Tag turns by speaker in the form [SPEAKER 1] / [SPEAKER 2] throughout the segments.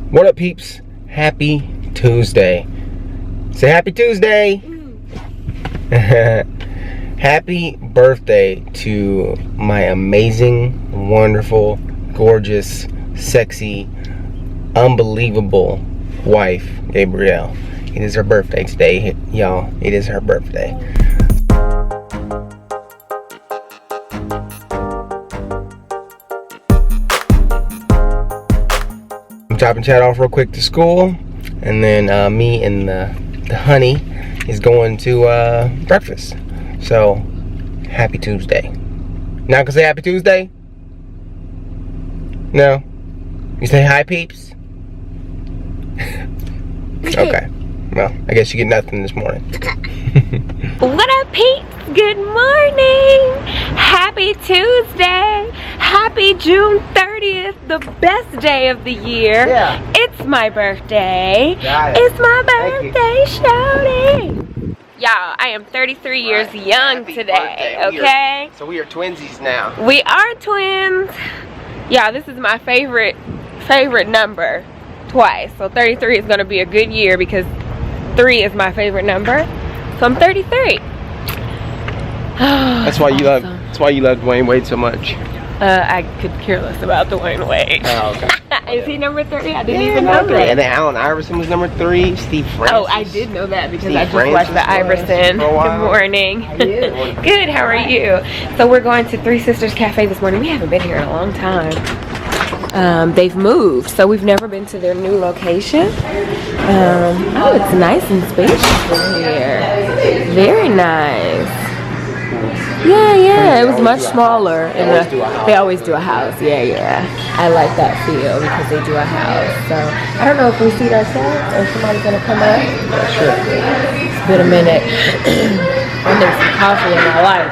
[SPEAKER 1] What up, peeps? Happy Tuesday. Say happy Tuesday. Happy birthday to my amazing, wonderful, gorgeous, sexy, unbelievable wife, Gabrielle. It is her birthday today, y'all. It is her birthday. I'm dropping Chad off real quick to school, and then me and the honey is going to breakfast. So, happy Tuesday. Not gonna say happy Tuesday? No? You say hi, peeps? Okay. Well, I guess you get nothing this morning.
[SPEAKER 2] What up, peeps? Good morning. Happy Tuesday. Happy June 30th, the best day of the year.
[SPEAKER 1] Yeah.
[SPEAKER 2] It's my birthday.
[SPEAKER 1] Got it.
[SPEAKER 2] It's my birthday, shouting. Y'all, I am 33 years young
[SPEAKER 1] Happy
[SPEAKER 2] today,
[SPEAKER 1] birthday.
[SPEAKER 2] okay?
[SPEAKER 1] So we are twinsies now.
[SPEAKER 2] We are twins. Y'all, this is my favorite number twice. So 33 is going to be a good year because 3 is my favorite number. So I'm 33.
[SPEAKER 1] That's why you love. That's why you love Dwayne Wade so much.
[SPEAKER 2] I could care less about Dwayne Wade.
[SPEAKER 1] Oh, okay.
[SPEAKER 2] Is he number 3? I didn't even know that.
[SPEAKER 1] And then Allen Iverson was number 3. Steve Francis.
[SPEAKER 2] Oh, I did know that because I just
[SPEAKER 1] Francis
[SPEAKER 2] watched the Iverson. Good morning. Good, how are you? So we're going to Three Sisters Cafe this morning. We haven't been here in a long time. They've moved, so we've never been to their new location. Oh, it's nice and spacious in here. Very nice. Yeah, it was much smaller. They always do a house. Yeah. I like that feel because they do a house. So I don't know if we seat ourselves or somebody's gonna come up.
[SPEAKER 1] Sure.
[SPEAKER 2] It's been a minute. I need some coffee in my life.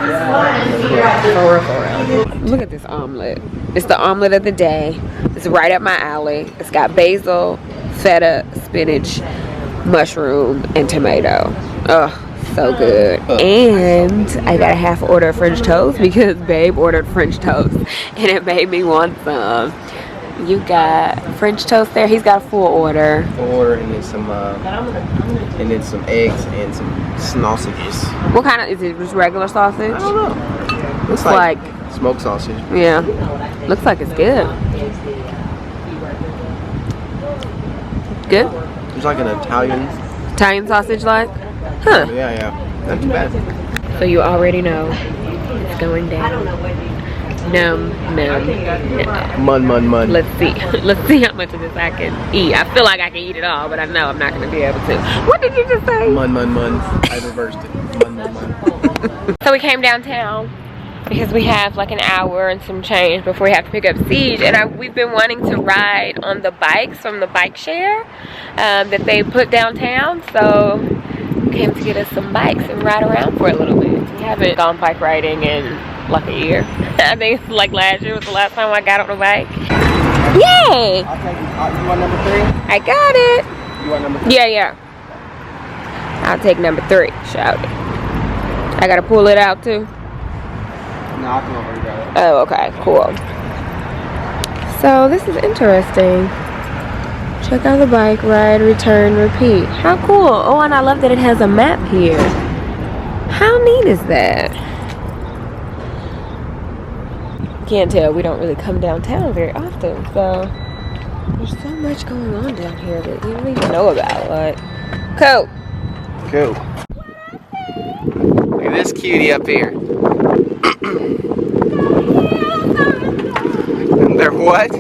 [SPEAKER 2] For real. Look at this omelet. It's the omelet of the day. It's right up my alley. It's got basil, feta, spinach, mushroom, and tomato. Ugh. So good. And I got a half order of French toast because Babe ordered French toast and it made me want some. You got French toast there. He's got a full order.
[SPEAKER 1] And then some eggs and some sausages.
[SPEAKER 2] What kind of, is it just regular sausage?
[SPEAKER 1] I don't know.
[SPEAKER 2] Looks like
[SPEAKER 1] smoked sausage.
[SPEAKER 2] Yeah. Looks like it's good. Good?
[SPEAKER 1] It's like an
[SPEAKER 2] Italian sausage like? Huh.
[SPEAKER 1] Yeah. Not too bad.
[SPEAKER 2] So you already know it's going down. Num.
[SPEAKER 1] Mun.
[SPEAKER 2] Let's see how much of this I can eat. I feel like I can eat it all, but I know I'm not going to be able to. What did you just say?
[SPEAKER 1] Mun. I reversed it. Mun.
[SPEAKER 2] So we came downtown because we have like an hour and some change before we have to pick up Siege, and we've been wanting to ride on the bikes from the bike share that they put downtown. So came to get us some bikes and ride around for a little bit. We haven't gone bike riding in like a year. I think it's like last year was the last time I got on a bike. Yay!
[SPEAKER 1] I'll take it. You want number 3?
[SPEAKER 2] I got it.
[SPEAKER 1] You want number 3?
[SPEAKER 2] Yeah. I'll take number 3. Shout it. I gotta pull it out too.
[SPEAKER 1] No, I can already grab it.
[SPEAKER 2] Oh, okay, cool. So this is interesting. Check out the bike, ride, return, repeat. How cool. Oh, and I love that it has a map here. How neat is that? Can't tell, we don't really come downtown very often, so there's so much going on down here that you don't even know about. Like, cool.
[SPEAKER 1] Look at this cutie up here. They're what?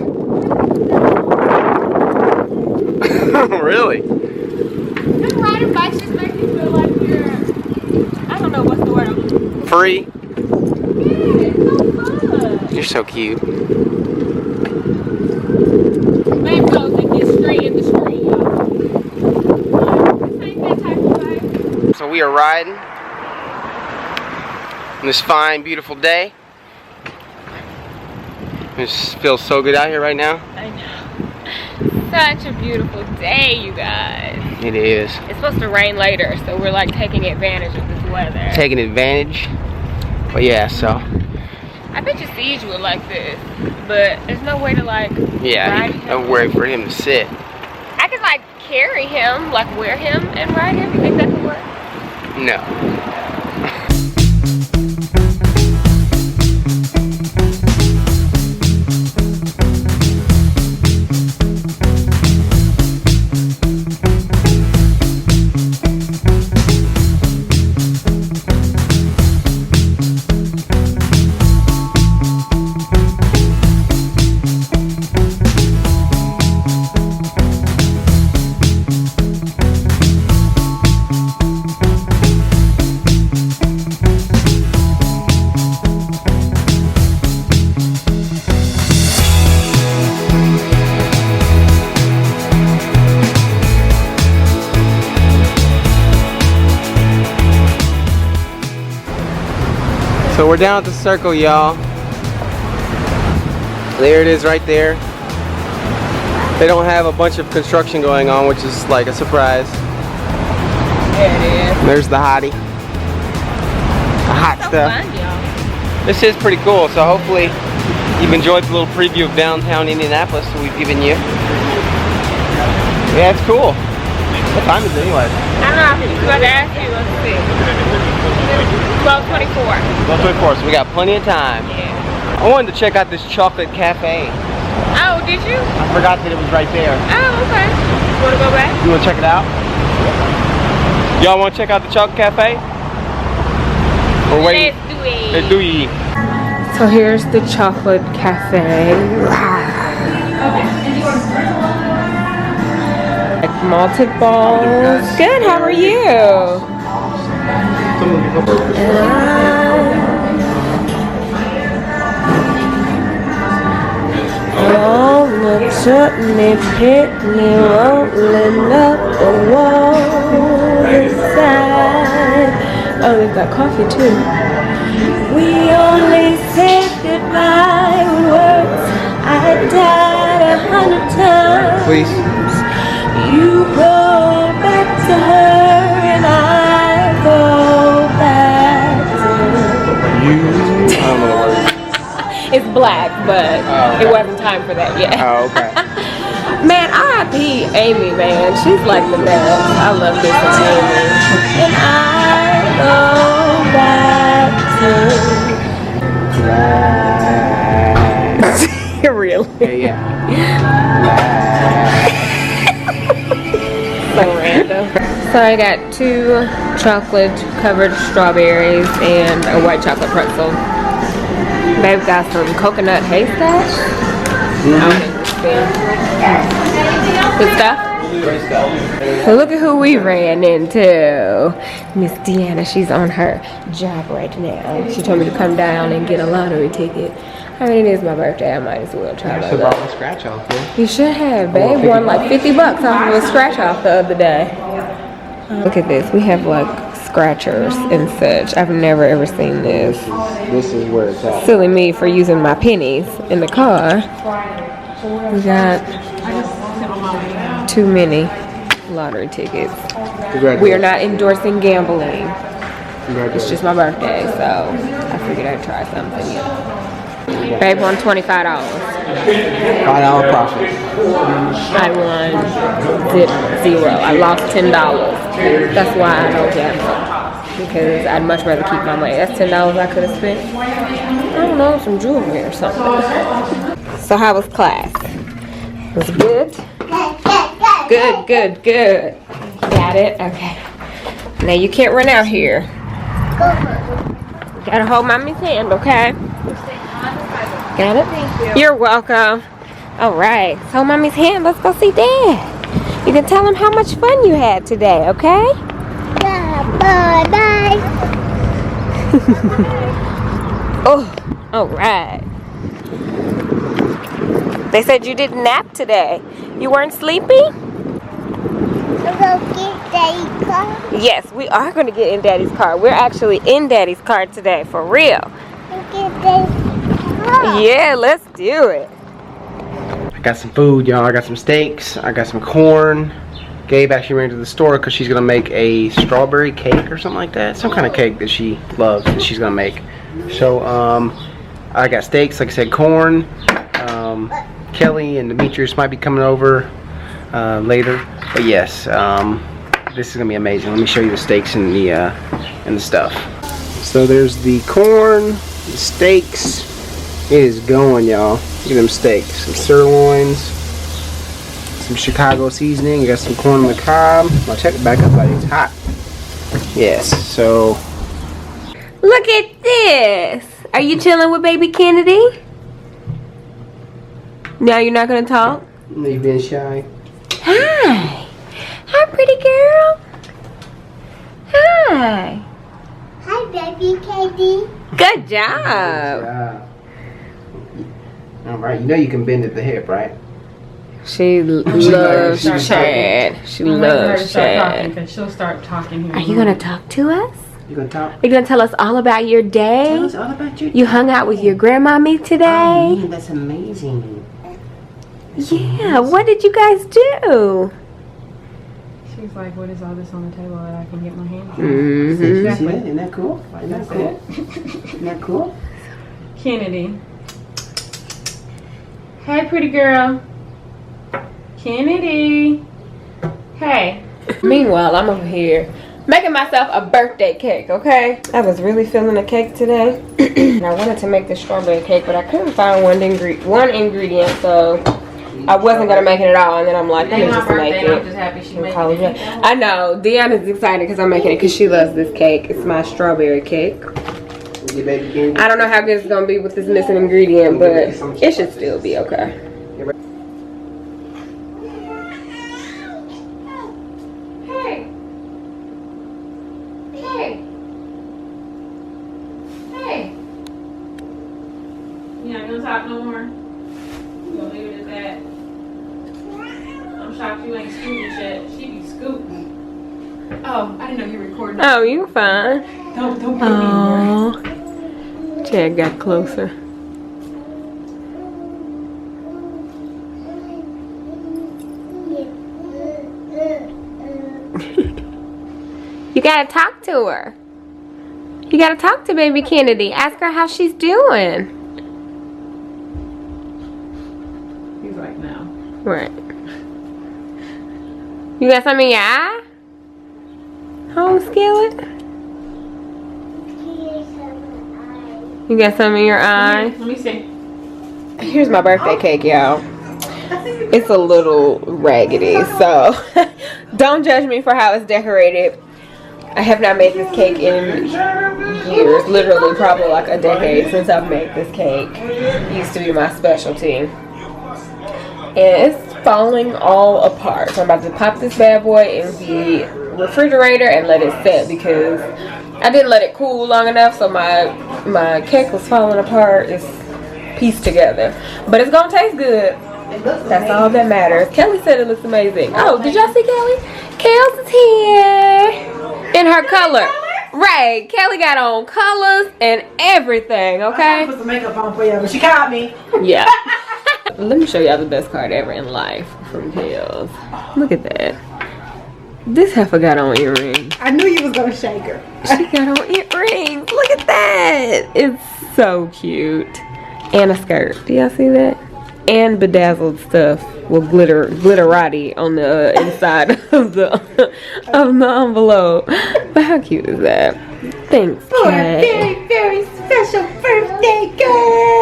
[SPEAKER 1] Really?
[SPEAKER 2] Riding bikes just make you feel like you're, I don't know what's the word.
[SPEAKER 1] Free?
[SPEAKER 2] Yeah, it's so fun.
[SPEAKER 1] You're so cute.
[SPEAKER 2] Babe goes and gets straight in the street, y'all. Ain't that type of bike?
[SPEAKER 1] So we are riding on this fine, beautiful day. It feels so good out here right now.
[SPEAKER 2] I know. Such a beautiful day, you guys.
[SPEAKER 1] It is.
[SPEAKER 2] It's supposed to rain later, so we're like taking advantage of this weather.
[SPEAKER 1] Taking advantage. But yeah, so.
[SPEAKER 2] I bet you Siege would like this, but there's no way to like ride him.
[SPEAKER 1] No way for him to sit.
[SPEAKER 2] carry him, like wear him and ride him? You think that could work?
[SPEAKER 1] No. So we're down at the circle, y'all. There it is right there. They don't have a bunch of construction going on, which is like a surprise.
[SPEAKER 2] There it is.
[SPEAKER 1] There's the hottie. The hot stuff.
[SPEAKER 2] Fun, y'all.
[SPEAKER 1] This is pretty cool, so hopefully you've enjoyed the little preview of downtown Indianapolis that we've given you. Yeah, it's cool. What time is it anyway?
[SPEAKER 2] I don't know, I was about to ask you, let's see. 12:24.
[SPEAKER 1] 12:24, so we got plenty of time.
[SPEAKER 2] Yeah.
[SPEAKER 1] I wanted to check out this chocolate cafe.
[SPEAKER 2] Oh, did you?
[SPEAKER 1] I forgot that it was right there.
[SPEAKER 2] Oh, okay. You wanna go back?
[SPEAKER 1] You wanna check it out? Y'all wanna check out the chocolate cafe? Or wait?
[SPEAKER 2] Let's do it. So here's the chocolate cafe. Like malted balls. Good, how are you? Oh, the chutney pitney rolling up the wall inside. Oh, they've got coffee too. We only said goodbye with words. I died 100 times.
[SPEAKER 1] Please.
[SPEAKER 2] You go back to her and I go back to
[SPEAKER 1] You. I don't know the word.
[SPEAKER 2] It's black, but it wasn't time for that yet.
[SPEAKER 1] Oh, okay.
[SPEAKER 2] Man, R.I.P. Amy, man. She's like the best. I love this one, Amy. And I go back to really?
[SPEAKER 1] Yeah.
[SPEAKER 2] So random. So I got 2 chocolate covered strawberries and a white chocolate pretzel. Babe got some coconut haystack. Good stuff. So look at who we ran into. Miss Deanna, she's on her job right now. She told me to come down and get a lottery ticket. I mean, it is my birthday. I might as well try my luck.
[SPEAKER 1] A scratch off, yeah.
[SPEAKER 2] You should have, babe. Won like 50 bucks off of a scratch off the other day. Look at this. We have like scratchers and such. I've never ever seen this.
[SPEAKER 1] This is where it's at.
[SPEAKER 2] Silly me for using my pennies in the car. We got too many lottery tickets. We are not endorsing gambling. It's just my birthday, so I figured I'd try something. Yeah. Babe won $25.
[SPEAKER 1] $5 profit.
[SPEAKER 2] I won 0. I lost $10. That's why I don't gamble. Because I'd much rather keep my money. That's $10 I could have spent. I don't know, some jewelry or something. So how was class? It was good? Good, good, good. Got it? Okay. Now you can't run out here. You gotta hold mommy's hand, okay? Got it? Thank you. You're welcome. Alright, so mommy's hand, let's go see Dad. You can tell him how much fun you had today, okay?
[SPEAKER 3] Yeah, bye-bye.
[SPEAKER 2] Oh, alright. They said you didn't nap today. You weren't sleepy?
[SPEAKER 3] We'll go get Daddy's car.
[SPEAKER 2] Yes, we are going to get in Daddy's car. We're actually in Daddy's car today, for real.
[SPEAKER 3] We'll get Daddy's car.
[SPEAKER 2] Yeah, let's do it.
[SPEAKER 1] I got some food, y'all. I got some steaks. I got some corn. Gabe actually ran to the store because she's going to make a strawberry cake or something like that. Some kind of cake that she loves that she's going to make. So, I got steaks, like I said, corn. Kelly and Demetrius might be coming over later. But yes, this is gonna be amazing. Let me show you the steaks and the stuff. So there's the corn, the steaks. It is going, y'all. Look at them steaks. Some sirloins, some Chicago seasoning. You got some corn on the cob. I'll check it back up, but it's hot. Yes. So
[SPEAKER 2] look at this. Are you chilling with baby Kennedy? Now you're not gonna talk?
[SPEAKER 1] you've been shy.
[SPEAKER 2] Hi. Hi, pretty girl. Hi.
[SPEAKER 3] Hi, baby Katie.
[SPEAKER 2] Good job.
[SPEAKER 1] All right. You know you can bend at the hip, right?
[SPEAKER 2] She loves Chad. She loves Chad.
[SPEAKER 4] Because she'll start talking here.
[SPEAKER 2] Are you gonna talk to us?
[SPEAKER 1] You gonna talk?
[SPEAKER 2] Are you gonna tell us all about your day?
[SPEAKER 1] Tell us all about your day.
[SPEAKER 2] You hung out with your grandmommy today?
[SPEAKER 1] Oh, man, that's amazing.
[SPEAKER 2] Yeah, what did you guys do?
[SPEAKER 4] She's like, what is all this on the table that I can get my hands on?
[SPEAKER 2] Mm-hmm.
[SPEAKER 1] See that? Isn't that cool? Isn't that cool? Isn't that cool?
[SPEAKER 4] Kennedy. Hey, pretty girl. Kennedy. Hey.
[SPEAKER 2] Meanwhile, I'm over here making myself a birthday cake, okay? I was really feeling the cake today. And I wanted to make the strawberry cake, but I couldn't find one ingredient, so I wasn't gonna make it at all. And then I'm like, let me just make it.
[SPEAKER 4] I'm just happy she made it.
[SPEAKER 2] I know. Deanna's excited because I'm making it because she loves this cake. It's my strawberry cake. I don't know how good it's gonna be with this missing ingredient, but it should still be okay. Hey. Hey. Hey.
[SPEAKER 4] You not gonna talk no more? You gonna leave it at that? I'm shocked you ain't scooting shit. She be scooting. Oh, I didn't know you were recording.
[SPEAKER 2] Oh, you fine.
[SPEAKER 4] Don't put me anymore.
[SPEAKER 2] Oh. Chad got closer. You gotta talk to her. You gotta talk to baby Kennedy. Ask her how she's doing.
[SPEAKER 4] He's like, no.
[SPEAKER 2] Right. You got something in your eye? Home skillet? You got something in your eye?
[SPEAKER 4] Let me see.
[SPEAKER 2] Here's my birthday cake, y'all. It's a little raggedy, so don't judge me for how it's decorated. I have not made this cake in years, literally probably like a decade since I've made this cake. It used to be my specialty. And it's falling all apart. So I'm about to pop this bad boy in the refrigerator and let it set because I didn't let it cool long enough, so my cake was falling apart. It's pieced together. But it's gonna taste good. That's all that matters. Kelly said it looks amazing. Oh, did y'all see Kelly? Kels is here in her color. Right, Kelly got on colors and everything, okay?
[SPEAKER 5] I put some makeup on for you, but she caught me.
[SPEAKER 2] Yeah. Let me show y'all the best card ever in life from Kels. Look at that. This heifer got on earrings.
[SPEAKER 5] I knew you was gonna shake her.
[SPEAKER 2] She got on earrings. Look at that. It's so cute. And a skirt. Do y'all see that? And bedazzled stuff with glitterati on the inside of the envelope. But how cute is that? Thanks,
[SPEAKER 5] For a
[SPEAKER 2] Kat.
[SPEAKER 5] very, very special birthday girl.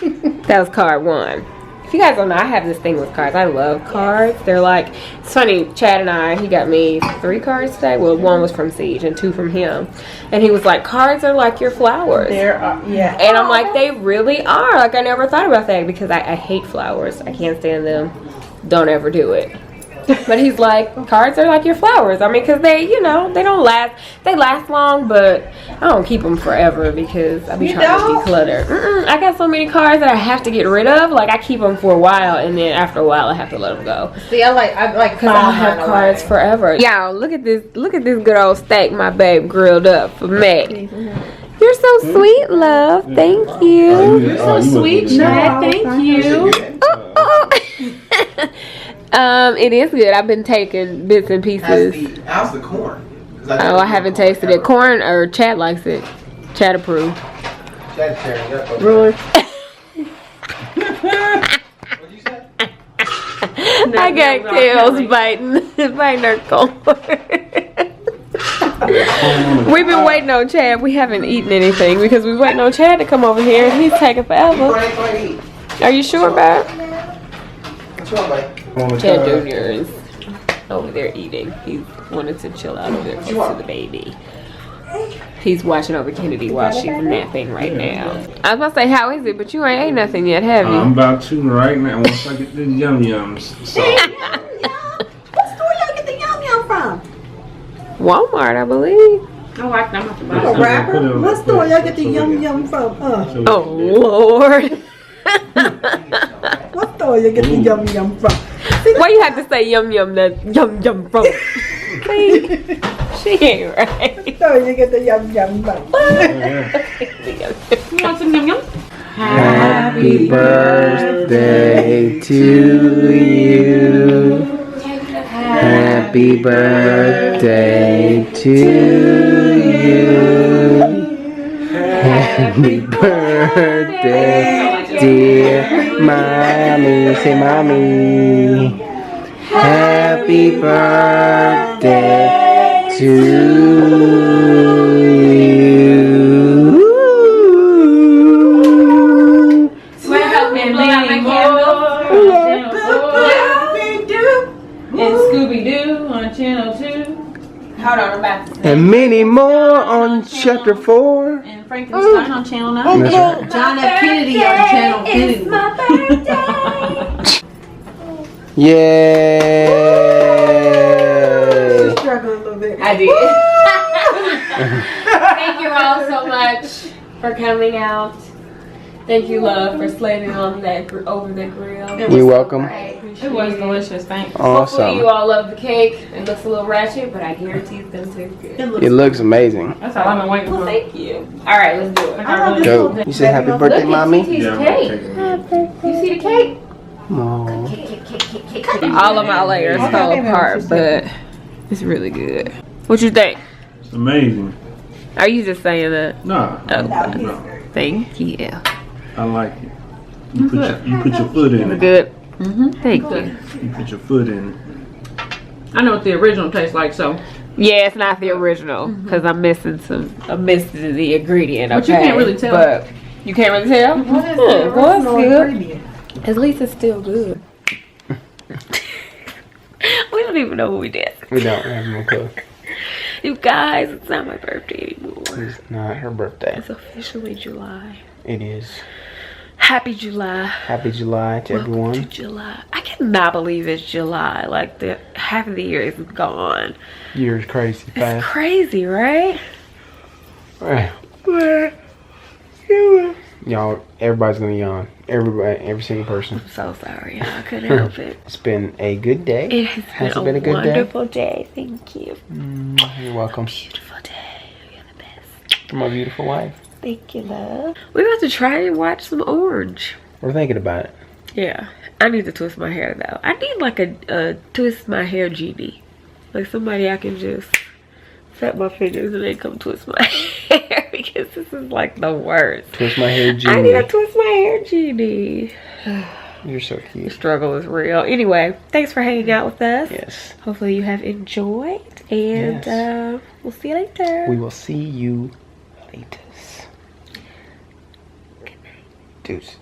[SPEAKER 2] Thank you. That was card 1. If you guys don't know, I have this thing with cards. I love cards. They're like, it's funny, Chad and I, he got me 3 cards today. Well, 1 was from Siege and 2 from him. And he was like, cards are like your flowers.
[SPEAKER 5] Yeah.
[SPEAKER 2] And I'm like, they really are. Like, I never thought about that because I hate flowers. I can't stand them. Don't ever do it. But he's like, cards are like your flowers. I mean, because they, you know, they don't last. They last long, but I don't keep them forever because I be trying to declutter. I got so many cards that I have to get rid of. Like, I keep them for a while, and then after a while, I have to let them go.
[SPEAKER 5] See, I like
[SPEAKER 2] Because I'll have cards forever. Y'all, look at this good old steak my babe grilled up for me. You're so sweet, love. Thank you.
[SPEAKER 4] You're so sweet, Chad. Thank you.
[SPEAKER 2] It is good. I've been taking bits and pieces.
[SPEAKER 1] How's the corn?
[SPEAKER 2] Oh, I haven't tasted it. Corn, or Chad likes it. Chad approved.
[SPEAKER 1] Chad's tearing up over
[SPEAKER 2] Really?
[SPEAKER 1] there. What'd you say?
[SPEAKER 2] I got Kale's biting her corn. We've been waiting on Chad. We haven't eaten anything because we're waiting on Chad to come over here and he's taking forever. Are you sure, babe? Chad Jr. is over there eating. He wanted to chill out over there close to the baby. He's watching over Kennedy while she's napping right now. I was about to say, how is it? But you ain't ate nothing yet, have you?
[SPEAKER 6] I'm about to right now once I get the yum-yums. So.
[SPEAKER 5] What store y'all get the yum-yum from?
[SPEAKER 2] Walmart, I believe.
[SPEAKER 4] Oh, I'm about to buy
[SPEAKER 5] A
[SPEAKER 4] some.
[SPEAKER 5] rapper? What store y'all get the yum-yum from?
[SPEAKER 2] Oh, Lord.
[SPEAKER 5] What store you get the yum-yum from?
[SPEAKER 2] Why you have to say yum-yum that yum-yum from? See? She ain't right.
[SPEAKER 5] What store you get the yum-yum from?
[SPEAKER 4] You want some yum yum?
[SPEAKER 1] Happy birthday to you. Happy birthday to you. Happy birthday, dear mommy. Say mommy. Happy birthday to you.
[SPEAKER 4] Swear help me blow out my candle. And Scooby-Doo on channel 2. Hold on, I'm about to say.
[SPEAKER 1] And many more on chapter 4.
[SPEAKER 4] And Frankenstein on channel 9.
[SPEAKER 1] That's right.
[SPEAKER 5] John F. Kennedy on channel Kennedy.
[SPEAKER 1] Yay!
[SPEAKER 5] Struggling a little bit.
[SPEAKER 2] I did. Thank you all so much for coming out. Thank you, love, for slaving on that over the grill.
[SPEAKER 1] You're welcome.
[SPEAKER 4] It was delicious, thanks.
[SPEAKER 2] Hopefully you
[SPEAKER 1] Awesome.
[SPEAKER 2] all love the cake. It looks a little ratchet, but I guarantee it's gonna taste good.
[SPEAKER 1] It looks amazing.
[SPEAKER 4] That's all I've been waiting
[SPEAKER 2] Well,
[SPEAKER 4] for.
[SPEAKER 2] thank you. All right, let's do it.
[SPEAKER 1] Go. You say happy birthday,
[SPEAKER 2] Look at
[SPEAKER 1] mommy?
[SPEAKER 2] TT's
[SPEAKER 6] Yeah, I'm
[SPEAKER 2] cake.
[SPEAKER 6] gonna take it.
[SPEAKER 2] You see the cake?
[SPEAKER 1] Aww.
[SPEAKER 2] All of my layers fell apart, but it's really good. What you think?
[SPEAKER 6] It's amazing.
[SPEAKER 2] Are you just saying that?
[SPEAKER 6] No, no,
[SPEAKER 2] Thank you.
[SPEAKER 6] I like it. You put your foot in it.
[SPEAKER 2] Good. Thank you.
[SPEAKER 6] You put your foot in it.
[SPEAKER 4] I know what the original tastes like, so.
[SPEAKER 2] Yeah, it's not the original because I'm missing the ingredient.
[SPEAKER 4] But you
[SPEAKER 2] okay?
[SPEAKER 4] can't really tell.
[SPEAKER 2] But you can't really tell. Well, it's good. At least it's still good. We don't even know what we did.
[SPEAKER 1] We don't have no clue.
[SPEAKER 2] You guys, it's not my birthday anymore.
[SPEAKER 1] It's not her birthday.
[SPEAKER 2] It's officially July.
[SPEAKER 1] It is.
[SPEAKER 2] Happy July.
[SPEAKER 1] Happy July to
[SPEAKER 2] Welcome
[SPEAKER 1] everyone.
[SPEAKER 2] to July. I cannot believe it's July. Like the half of the year is gone.
[SPEAKER 1] Year's crazy
[SPEAKER 2] It's
[SPEAKER 1] fast.
[SPEAKER 2] crazy, right?
[SPEAKER 1] Right. Y'all, everybody's gonna yawn. Every single person.
[SPEAKER 2] I'm so sorry. I couldn't help it.
[SPEAKER 1] It's been a good day.
[SPEAKER 2] It has been a
[SPEAKER 1] good
[SPEAKER 2] wonderful day. Thank you.
[SPEAKER 1] You're welcome.
[SPEAKER 2] Beautiful day. You're the best.
[SPEAKER 1] My beautiful wife.
[SPEAKER 2] Thank you, love. We're about to try and watch some Orange.
[SPEAKER 1] We're thinking about it.
[SPEAKER 2] Yeah. I need to twist my hair, though. I need like a twist my hair genie. Like somebody I can just snap my fingers and they come twist my hair because this is like the worst.
[SPEAKER 1] Twist my hair,
[SPEAKER 2] I need
[SPEAKER 1] Genie.
[SPEAKER 2] to twist my hair genie.
[SPEAKER 1] You're so
[SPEAKER 2] The
[SPEAKER 1] cute.
[SPEAKER 2] struggle is real. Anyway, thanks for hanging out with us.
[SPEAKER 1] Yes.
[SPEAKER 2] Hopefully you have enjoyed. And
[SPEAKER 1] Yes.
[SPEAKER 2] we'll see you later.
[SPEAKER 1] We will see you later. Deuces.